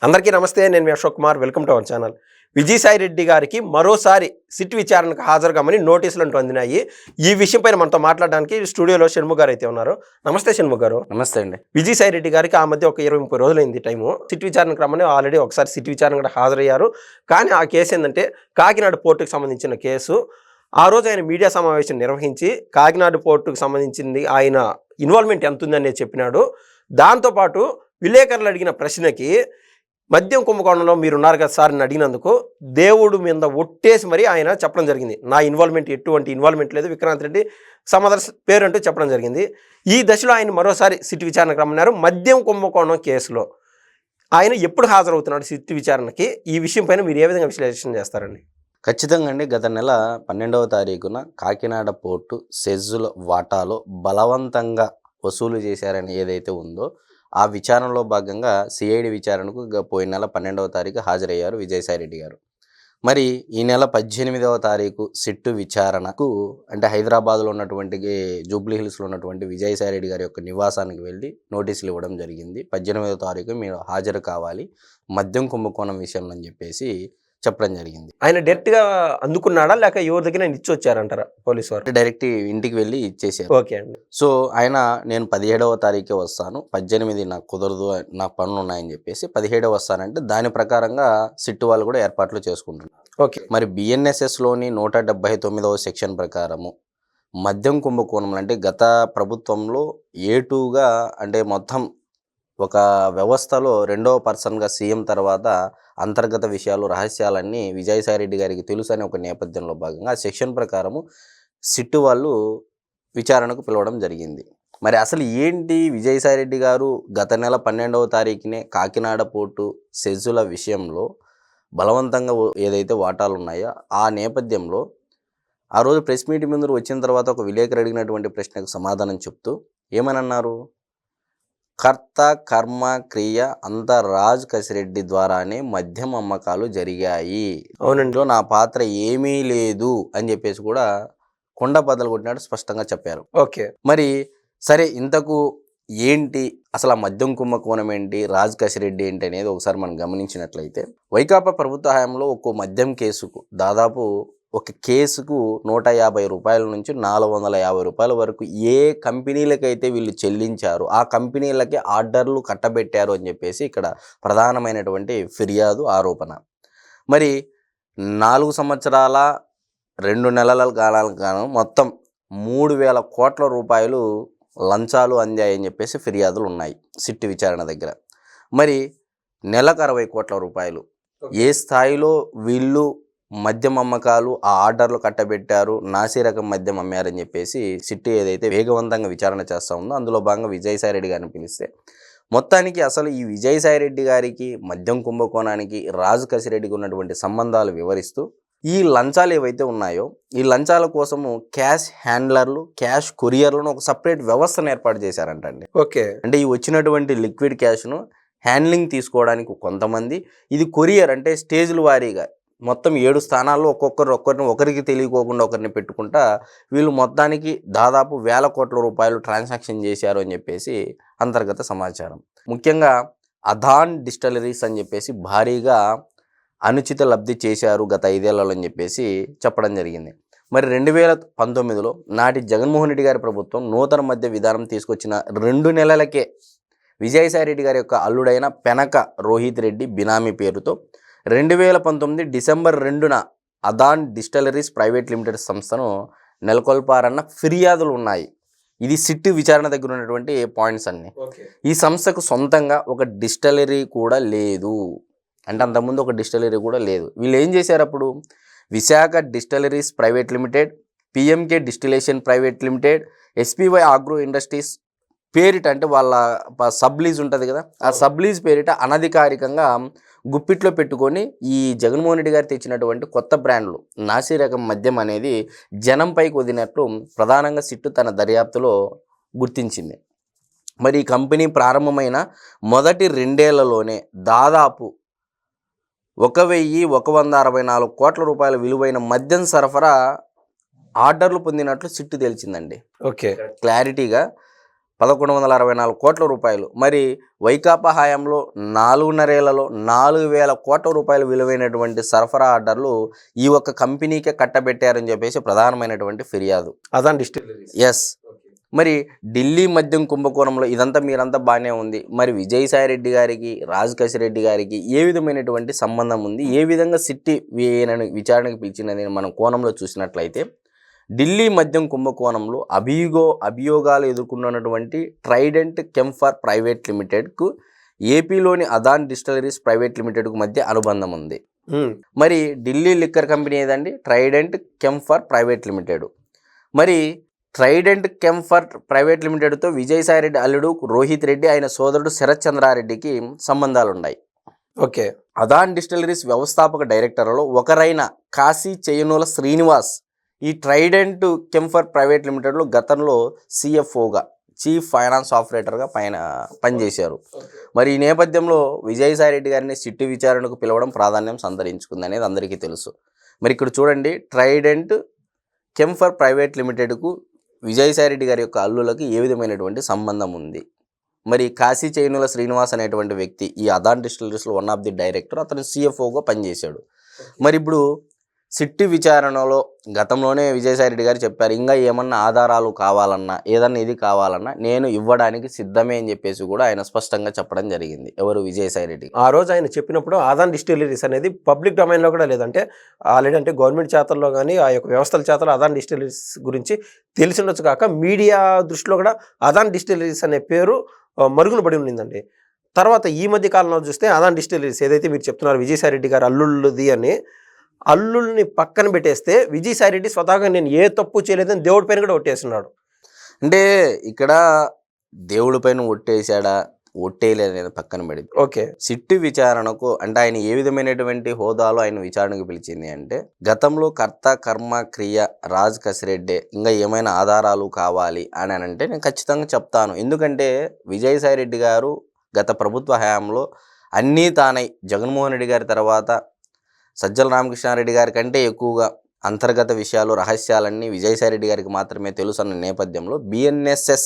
అందరికీ నమస్తే. నేను మీ Ashok Kumar. Welcome to our channel. Vijayasai Reddy గారికి మరోసారి సిట్ విచారణకు హాజరుగామని నోటీసులు అంటూ అందినాయి. ఈ విషయం పైన మనతో మాట్లాడడానికి స్టూడియోలో షణ్ముఖ గారు అయితే ఉన్నారు. నమస్తే షణ్ముఖ గారు. నమస్తే అండి. విజయసాయి రెడ్డి గారికి ఆ మధ్య ఒక 20-30 రోజులైంది టైము. సిట్ విచారణకు రమ్మని ఆల్రెడీ ఒకసారి సిట్ విచారణ కూడా హాజరయ్యారు. కానీ ఆ కేసు ఏంటంటే కాకినాడ పోర్టుకు సంబంధించిన కేసు. ఆ రోజు ఆయన మీడియా సమావేశం నిర్వహించి కాకినాడ పోర్టుకు సంబంధించింది ఆయన ఇన్వాల్వ్మెంట్ ఎంత ఉందనేది చెప్పినాడు. దాంతోపాటు విలేకరులు అడిగిన ప్రశ్నకి మద్యం కుంభకోణంలో మీరున్నారు కదా సార్ అని అడిగినందుకు దేవుడు మీద ఒట్టేసి మరి ఆయన చెప్పడం జరిగింది. నా ఇన్వాల్వ్మెంట్ ఎటువంటి ఇన్వాల్వ్మెంట్ లేదు, విక్రాంత్ రెడ్డి సమాధాన పేరు అంటూ చెప్పడం జరిగింది. ఈ దశలో ఆయన మరోసారి సిట్ విచారణకు రమ్మన్నారు. మద్యం కుంభకోణం కేసులో ఆయన ఎప్పుడు హాజరవుతున్నాడు సిట్ విచారణకి? ఈ విషయం పైన మీరు ఏ విధంగా విశ్లేషణ చేస్తారండి? ఖచ్చితంగా అండి. గత నెల 12వ తారీఖున కాకినాడ పోర్టు సెజ్జుల వాటాలో బలవంతంగా వసూలు చేశారని ఏదైతే ఉందో ఆ విచారణలో భాగంగా సిఐడి విచారణకు పోయిన నెల 12వ తారీఖు హాజరయ్యారు విజయసాయి రెడ్డి గారు. మరి ఈ నెల 18వ తారీఖు సిట్టు విచారణకు అంటే హైదరాబాద్లో ఉన్నటువంటి జూబ్లీ హిల్స్లో ఉన్నటువంటి విజయసాయి రెడ్డి గారి యొక్క నివాసానికి వెళ్ళి నోటీసులు ఇవ్వడం జరిగింది. 18వ తారీఖు మీరు హాజరు కావాలి మద్యం కుంభకోణం విషయంలో అని చెప్పేసి చెప్పడం జరిగింది. ఆయన డైరెక్ట్గా అందుకున్నాడా లేక ఎవరి దగ్గర ఇచ్చి వచ్చారంటారా పోలీసు వారు? డైరెక్ట్ ఇంటికి వెళ్ళి ఇచ్చేసారు. ఓకే అండి. సో ఆయన నేను 17వ తారీఖే వస్తాను, 18 నాకు కుదరదు, నాకు పనులు ఉన్నాయని చెప్పేసి 17 వస్తానంటే దాని ప్రకారంగా సిట్టు వాళ్ళు కూడా ఏర్పాట్లు చేసుకుంటున్నారు. ఓకే. మరి బిఎన్ఎస్ఎస్లోని 179వ సెక్షన్ ప్రకారము మద్యం కుంభకోణం అంటే గత ప్రభుత్వంలో A2గా అంటే మొత్తం ఒక వ్యవస్థలో రెండవ పర్సన్గా సీఎం తర్వాత అంతర్గత విషయాలు రహస్యాలన్నీ విజయసాయి రెడ్డి గారికి తెలుసు అనే ఒక నేపథ్యంలో భాగంగా ఆ సెక్షన్ ప్రకారము సిట్టు వాళ్ళు విచారణకు పిలవడం జరిగింది. మరి అసలు ఏంటి విజయసాయి రెడ్డి గారు గత నెల 12వ తారీఖునే కాకినాడ పోర్టు సెజ్జుల విషయంలో బలవంతంగా ఏదైతే వాటాలు ఉన్నాయో ఆ నేపథ్యంలో ఆ రోజు ప్రెస్ మీట్ ముందు వచ్చిన తర్వాత ఒక విలేకరు అడిగినటువంటి ప్రశ్నకు సమాధానం చెప్తూ ఏమని అన్నారు? కర్త కర్మ క్రియ అంతా రాజ్ కసిరెడ్డి ద్వారానే మద్యం అమ్మకాలు జరిగాయి, అవునండి, నా పాత్ర ఏమీ లేదు అని చెప్పేసి కూడా కొండ బద్దలు కొట్టినట్టు స్పష్టంగా చెప్పారు. ఓకే. మరి సరే, ఇంతకు ఏంటి అసలు ఆ మద్యం కుంభకోణం ఏంటి, రాజ్ కసిరెడ్డి ఏంటి అనేది ఒకసారి మనం గమనించినట్లయితే వైకాపా ప్రభుత్వ హయాంలో ఒక్కో మద్యం కేసుకు దాదాపు ఒక కేసుకు 150 రూపాయల నుంచి 450 రూపాయల వరకు ఏ కంపెనీలకైతే వీళ్ళు చెల్లించారు ఆ కంపెనీలకి ఆర్డర్లు కట్టబెట్టారు అని చెప్పేసి ఇక్కడ ప్రధానమైనటువంటి ఫిర్యాదు ఆరోపణ. మరి 4 సంవత్సరాల 2 నెలల కాలాలకు గాను మొత్తం 3000 కోట్ల రూపాయలు లంచాలు అందాయని చెప్పేసి ఫిర్యాదులు ఉన్నాయి సిట్టు విచారణ దగ్గర. మరి నెలకు 60 కోట్ల రూపాయలు ఏ స్థాయిలో వీళ్ళు మద్యం అమ్మకాలు ఆ ఆర్డర్లు కట్టబెట్టారు, నాసి రకం మద్యం అమ్మారని చెప్పేసి సిట్టు ఏదైతే వేగవంతంగా విచారణ చేస్తూ ఉందో అందులో భాగంగా విజయసాయి రెడ్డి గారిని పిలిస్తే మొత్తానికి అసలు ఈ విజయసాయి రెడ్డి గారికి మద్యం కుంభకోణానికి రాజు కసిరెడ్డికి ఉన్నటువంటి సంబంధాలు వివరిస్తూ ఈ లంచాలు ఏవైతే ఉన్నాయో ఈ లంచాల కోసము క్యాష్ హ్యాండ్లర్లు, క్యాష్ కొరియర్లను ఒక సపరేట్ వ్యవస్థను ఏర్పాటు చేశారంటండి. ఓకే. అంటే ఈ వచ్చినటువంటి లిక్విడ్ క్యాష్ను హ్యాండ్లింగ్ తీసుకోవడానికి కొంతమంది, ఇది కొరియర్ అంటే స్టేజ్ల వారీగా మొత్తం 7 స్థానాల్లో ఒకరికి తెలియకోకుండా ఒకరిని పెట్టుకుంటా వీళ్ళు మొత్తానికి దాదాపు 1000 కోట్ల రూపాయలు ట్రాన్సాక్షన్ చేశారు అని చెప్పేసి అంతర్గత సమాచారం. ముఖ్యంగా అదాన్ డిస్టిలరీస్ అని చెప్పేసి భారీగా అనుచిత లబ్ధి చేశారు గత 5 ఏళ్లలో అని చెప్పేసి చెప్పడం జరిగింది. మరి 2019లో నాటి జగన్మోహన్ రెడ్డి గారి ప్రభుత్వం నూతన మద్య విధానం తీసుకొచ్చిన 2 నెలలకే విజయసాయి రెడ్డి గారి యొక్క అల్లుడైన పెనక రోహిత్ రెడ్డి బినామీ పేరుతో 2019 డిసెంబర్ 2న అదాన్ డిస్టిలరీస్ ప్రైవేట్ లిమిటెడ్ సంస్థను నెలకొల్పారన్న ఫిర్యాదులు ఉన్నాయి. ఇది సిట్టు విచారణ దగ్గర ఉన్నటువంటి పాయింట్స్ అన్నీ. ఈ సంస్థకు సొంతంగా ఒక డిస్టిలరీ కూడా లేదు, అంటే అంతకుముందు ఒక డిస్టిలరీ కూడా లేదు. వీళ్ళు ఏం చేశారు అప్పుడు? Visakha distilleries private limited, PMK distillation private limited, SPY agro industries పేరిట అంటే వాళ్ళ సబ్లీజ్ ఉంటుంది కదా, ఆ సబ్లీజ్ పేరిట అనధికారికంగా గుప్పిట్లో పెట్టుకొని ఈ జగన్మోహన్ రెడ్డి గారు తెచ్చినటువంటి కొత్త బ్రాండ్లు నాసి రకం మద్యం అనేది జనంపైకి వదిలినట్లు ప్రధానంగా సిట్టు తన దర్యాప్తులో గుర్తించింది. మరి ఈ కంపెనీ ప్రారంభమైన మొదటి 2 ఏళ్లలోనే దాదాపు 1164 కోట్ల రూపాయల విలువైన మద్యం సరఫరా ఆర్డర్లు పొందినట్లు సిట్టు తెలిసిందండి. ఓకే. క్లారిటీగా 1164 కోట్ల రూపాయలు. మరి వైకాపా హయాంలో 4.5 ఏళ్లలో 4,000 కోట్ల రూపాయలు విలువైనటువంటి సరఫరా ఆర్డర్లు ఈ ఒక్క కంపెనీకే కట్టబెట్టారని చెప్పేసి ప్రధానమైనటువంటి ఫిర్యాదు. అదాన్ డిస్టిలరీస్. ఎస్. మరి ఢిల్లీ మద్యం కుంభకోణంలో ఇదంతా మీరంతా బాగానే ఉంది. మరి విజయసాయిరెడ్డి గారికి, రాజ్ కసిరెడ్డి గారికి ఏ విధమైనటువంటి సంబంధం ఉంది, ఏ విధంగా సిట్టి విచారణకు పిలిచినది మనం కోణంలో చూసినట్లయితే, ఢిల్లీ మద్యం కుంభకోణంలో అభియోగాలు ఎదుర్కొన్నటువంటి ట్రైడెంట్ కెంఫర్ ప్రైవేట్ లిమిటెడ్కు ఏపీలోని అదాన్ డిస్టిలరీస్ ప్రైవేట్ లిమిటెడ్కు మధ్య అనుబంధం ఉంది. మరి ఢిల్లీ లిక్కర్ కంపెనీ ఏదండి? Trident Chemphar private limited. మరి ట్రైడెంట్ కెంఫర్ ప్రైవేట్ లిమిటెడ్తో విజయసాయిరెడ్డి అల్లుడు రోహిత్ రెడ్డి, ఆయన సోదరుడు శరత్ చంద్రారెడ్డికి సంబంధాలు ఉన్నాయి. ఓకే. అదాన్ డిస్టిలరీస్ వ్యవస్థాపక డైరెక్టర్లలో ఒకరైన కాశీ చేయనుల శ్రీనివాస్ ఈ ట్రైడెంట్ కెంఫర్ ప్రైవేట్ లిమిటెడ్లో గతంలో సిఎఫ్ఓగా, చీఫ్ ఫైనాన్స్ ఆపరేటర్గా పనిచేశారు. మరి ఈ నేపథ్యంలో విజయసాయిరెడ్డి గారిని సిట్టు విచారణకు పిలవడం ప్రాధాన్యం సంతరించుకుంది అనేది అందరికీ తెలుసు. మరి ఇక్కడ చూడండి, ట్రైడెంట్ కెంఫర్ ప్రైవేట్ లిమిటెడ్కు విజయసాయిరెడ్డి గారి యొక్క అల్లులకు ఏ విధమైనటువంటి సంబంధం ఉంది? మరి కాశీ చైనుల శ్రీనివాస్ అనేటువంటి వ్యక్తి ఈ అదాన్ డిస్టిలరీస్లో వన్ ఆఫ్ ది డైరెక్టర్, అతను సిఎఫ్ఓగా పనిచేశాడు. మరి ఇప్పుడు సిట్టి విచారణలో గతంలోనే విజయసాయిరెడ్డి గారు చెప్పారు, ఇంకా ఏమన్నా ఆధారాలు కావాలన్నా, ఏదన్నా ఇది కావాలన్నా నేను ఇవ్వడానికి సిద్ధమే అని చెప్పేసి కూడా ఆయన స్పష్టంగా చెప్పడం జరిగింది. ఎవరు? విజయసాయిరెడ్డి. ఆ రోజు ఆయన చెప్పినప్పుడు అదాన్ డిస్టిలరీస్ అనేది పబ్లిక్ డొమైన్లో కూడా లేదంటే ఆల్రెడీ అంటే గవర్నమెంట్ చేతల్లో కానీ ఆ యొక్క వ్యవస్థల చేతల్లో అదాన్ డిస్టిలరీస్ గురించి తెలిసి ఉండొచ్చు కాక మీడియా దృష్టిలో కూడా అదాన్ డిస్టిలరీస్ అనే పేరు మరుగున పడి ఉండిందండి. తర్వాత ఈ మధ్య కాలంలో చూస్తే అదాన్ డిస్టిలరీస్ ఏదైతే మీరు చెప్తున్నారు విజయసాయిరెడ్డి గారు అల్లుళ్ళది అని, అల్లుల్ని పక్కన పెట్టేస్తే విజయసాయిరెడ్డి స్వతహాగా నేను ఏ తప్పు చేయలేదని దేవుడి పైన కూడా ఒట్టేస్తున్నాడు. అంటే ఇక్కడ దేవుడి పైన ఒట్టేసాడా, ఒట్టేయలేదు పక్కన పెడి, ఓకే, సిట్టు విచారణకు అంటే ఆయన ఏ విధమైనటువంటి హోదాలో ఆయన విచారణకు పిలిచింది అంటే, గతంలో కర్త కర్మ క్రియ రాజ్ కసిరెడ్డి ఇంకా ఏమైనా ఆధారాలు కావాలి అని అంటే నేను ఖచ్చితంగా చెప్తాను. ఎందుకంటే విజయసాయిరెడ్డి గారు గత ప్రభుత్వ హయాంలో అన్నీ తానై జగన్మోహన్ రెడ్డి గారి తర్వాత సజ్జల రామకృష్ణారెడ్డి గారి కంటే ఎక్కువగా అంతర్గత విషయాలు, రహస్యాలన్నీ విజయసాయిరెడ్డి గారికి మాత్రమే తెలుసు అన్న నేపథ్యంలో BNSS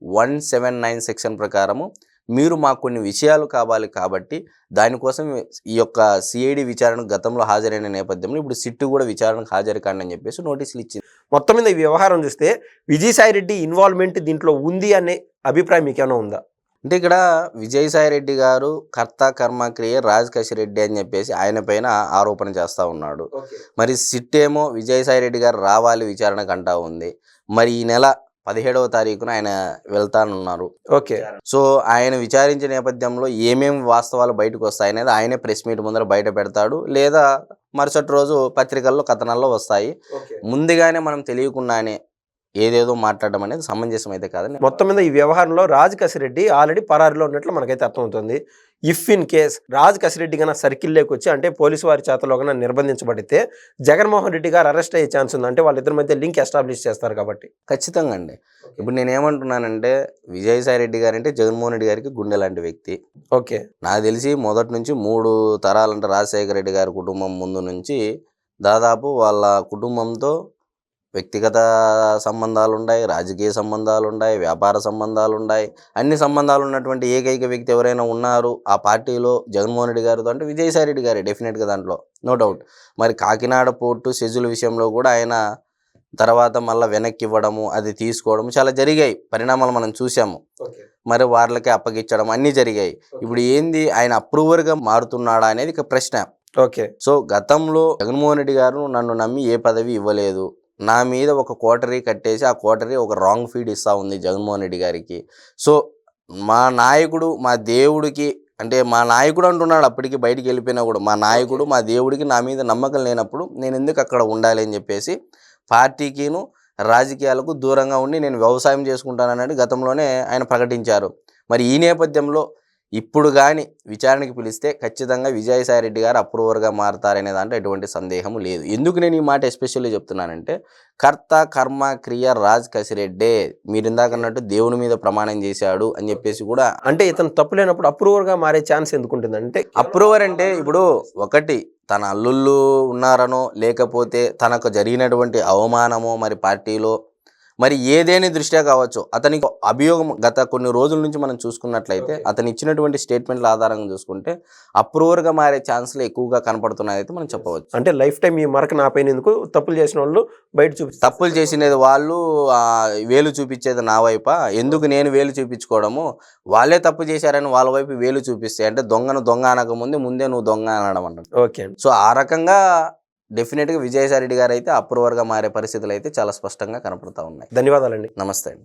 179 సెక్షన్ ప్రకారము మీరు మాకు కొన్ని విషయాలు కావాలి కాబట్టి దానికోసం ఈ యొక్క సిఐడి విచారణకు గతంలో హాజరైన నేపథ్యంలో ఇప్పుడు సిట్టు కూడా విచారణకు హాజరు కాండి అని చెప్పేసి నోటీసులు ఇచ్చింది. మొత్తం మీద ఈ వ్యవహారం చూస్తే విజయసాయిరెడ్డి ఇన్వాల్వ్మెంట్ దీంట్లో ఉంది అనే అభిప్రాయం మీకేమైనా ఉందా? అంటే ఇక్కడ విజయసాయిరెడ్డి గారు కర్త కర్మ క్రియ రాజ్ కసిరెడ్డి అని చెప్పేసి ఆయన పైన ఆరోపణ చేస్తూ ఉన్నాడు. మరి సిట్ ఏమో విజయసాయిరెడ్డి గారు రావాలి విచారణకు అంటా ఉంది. మరి ఈ నెల 17వ తారీఖున ఆయన వెళ్తానున్నారు. ఓకే. సో ఆయన విచారించే నేపథ్యంలో ఏమేమి వాస్తవాలు బయటకు వస్తాయనేది ఆయనే ప్రెస్ మీట్ ముందర బయట పెడతాడు, లేదా మరుసటి రోజు పత్రికల్లో కథనాల్లో వస్తాయి. ముందుగానే మనం తెలియకుండానే ఏదేదో మాట్లాడడం అనేది సమంజసం అయితే కాదని. మొత్తం మీద ఈ వ్యవహారంలో రాజ్ కసిరెడ్డి ఆల్రెడీ పరారిలో ఉన్నట్లు మనకైతే అర్థమవుతుంది. If in case Raj Kasireddy కన్నా సర్కిల్లోకి వచ్చి అంటే పోలీసు వారి చేతలో కన్నా నిర్బంధించబడితే జగన్మోహన్ రెడ్డి గారు అరెస్ట్ అయ్యే ఛాన్స్ ఉంది. అంటే వాళ్ళిద్దరి మధ్య లింక్ ఎస్టాబ్లిష్ చేస్తారు కాబట్టి. ఖచ్చితంగా అండి. ఇప్పుడు నేనేమంటున్నానంటే విజయసాయిరెడ్డి గారు అంటే జగన్మోహన్ రెడ్డి గారికి గుండె లాంటి వ్యక్తి. ఓకే. నాకు తెలిసి మొదటి నుంచి 3 తరాలంటే రాజశేఖర రెడ్డి గారి కుటుంబం ముందు నుంచి దాదాపు వాళ్ళ కుటుంబంతో వ్యక్తిగత సంబంధాలు ఉన్నాయి, రాజకీయ సంబంధాలు ఉన్నాయి, వ్యాపార సంబంధాలు ఉన్నాయి. అన్ని సంబంధాలు ఉన్నటువంటి ఏకైక వ్యక్తి ఎవరైనా ఉన్నారు ఆ పార్టీలో జగన్మోహన్ రెడ్డి గారితో అంటే విజయసాయిరెడ్డి గారే డెఫినెట్గా, దాంట్లో నో డౌట్. మరి కాకినాడ పోర్టు షెడ్యూల్ విషయంలో కూడా ఆయన తర్వాత మళ్ళీ వెనక్కి ఇవ్వడము, అది తీసుకోవడం చాలా జరిగాయి, పరిణామాలు మనం చూసాము. మరి వాళ్ళకి అప్పగించడం అన్నీ జరిగాయి. ఇప్పుడు ఏంది ఆయన అప్రూవర్గా మారుతున్నాడా అనేది ఇక ప్రశ్న. ఓకే. సో గతంలో జగన్మోహన్ రెడ్డి గారు నన్ను నమ్మి ఏ పదవి ఇవ్వలేదు, నా మీద ఒక కోటరీ కట్టేసి ఆ కోటరీ ఒక రాంగ్ ఫీడ్ ఇస్తూ ఉంది జగన్మోహన్ రెడ్డి గారికి. సో మా నాయకుడు మా దేవుడికి అంటే మా నాయకుడు అంటున్నాడు, అప్పటికి బయటికి వెళ్ళిపోయినా కూడా మా నాయకుడు మా దేవుడికి నా మీద నమ్మకం లేనప్పుడు నేను ఎందుకు అక్కడ ఉండాలి అని చెప్పేసి పార్టీకిను రాజకీయాలకు దూరంగా ఉండి నేను వ్యవసాయం చేసుకుంటానని గతంలోనే ఆయన ప్రకటించారు. మరి ఈ నేపథ్యంలో ఇప్పుడు కానీ విచారణకి పిలిస్తే ఖచ్చితంగా విజయసాయిరెడ్డి గారు అప్రూవర్గా మారతారనే దాంట్లో ఎటువంటి సందేహం లేదు. ఎందుకు నేను ఈ మాట ఎస్పెషల్లీ చెప్తున్నానంటే, కర్త కర్మ క్రియ రాజ్ కసిరెడ్డే మీరు ఇందాక అన్నట్టు దేవుని మీద ప్రమాణం చేశాడు అని చెప్పేసి కూడా, అంటే ఇతను తప్పు లేనప్పుడు అప్రూవర్గా మారే ఛాన్స్ ఎందుకుంటుంది? అంటే అప్రూవర్ అంటే ఇప్పుడు ఒకటి తన అల్లుళ్ళు ఉన్నారనో లేకపోతే తనకు జరిగినటువంటి అవమానమో మరి పార్టీలో మరి ఏదేని దృష్ట్యా కావచ్చు అతనికి అభియోగం గత కొన్ని రోజుల నుంచి మనం చూసుకున్నట్లయితే అతను ఇచ్చినటువంటి స్టేట్మెంట్ల ఆధారంగా చూసుకుంటే అప్రూవర్గా మారే ఛాన్స్లు ఎక్కువగా కనపడుతున్నాయి అయితే మనం చెప్పవచ్చు. అంటే లైఫ్ టైం ఈ మరక నాపైనందుకు తప్పులు చేసిన వాళ్ళు బయట చూపిస్తారు. తప్పులు చేసినది వాళ్ళు వేలు చూపించేది నా వైపా, ఎందుకు నేను వేలు చూపించుకోవడము, వాళ్ళే తప్పు చేశారని వాళ్ళ వైపు వేలు చూపిస్తే అంటే దొంగను దొంగ అనక ముందే నువ్వు దొంగ అనడం అన్నట్టు. ఓకే అండి. సో ఆ రకంగా డెఫినెట్గా విజయసాయి రెడ్డి గారు అయితే అప్రూవర్గా మారే పరిస్థితులు అయితే చాలా స్పష్టంగా కనపడతా ఉన్నాయి. ధన్యవాదాలండి. నమస్తే అండి.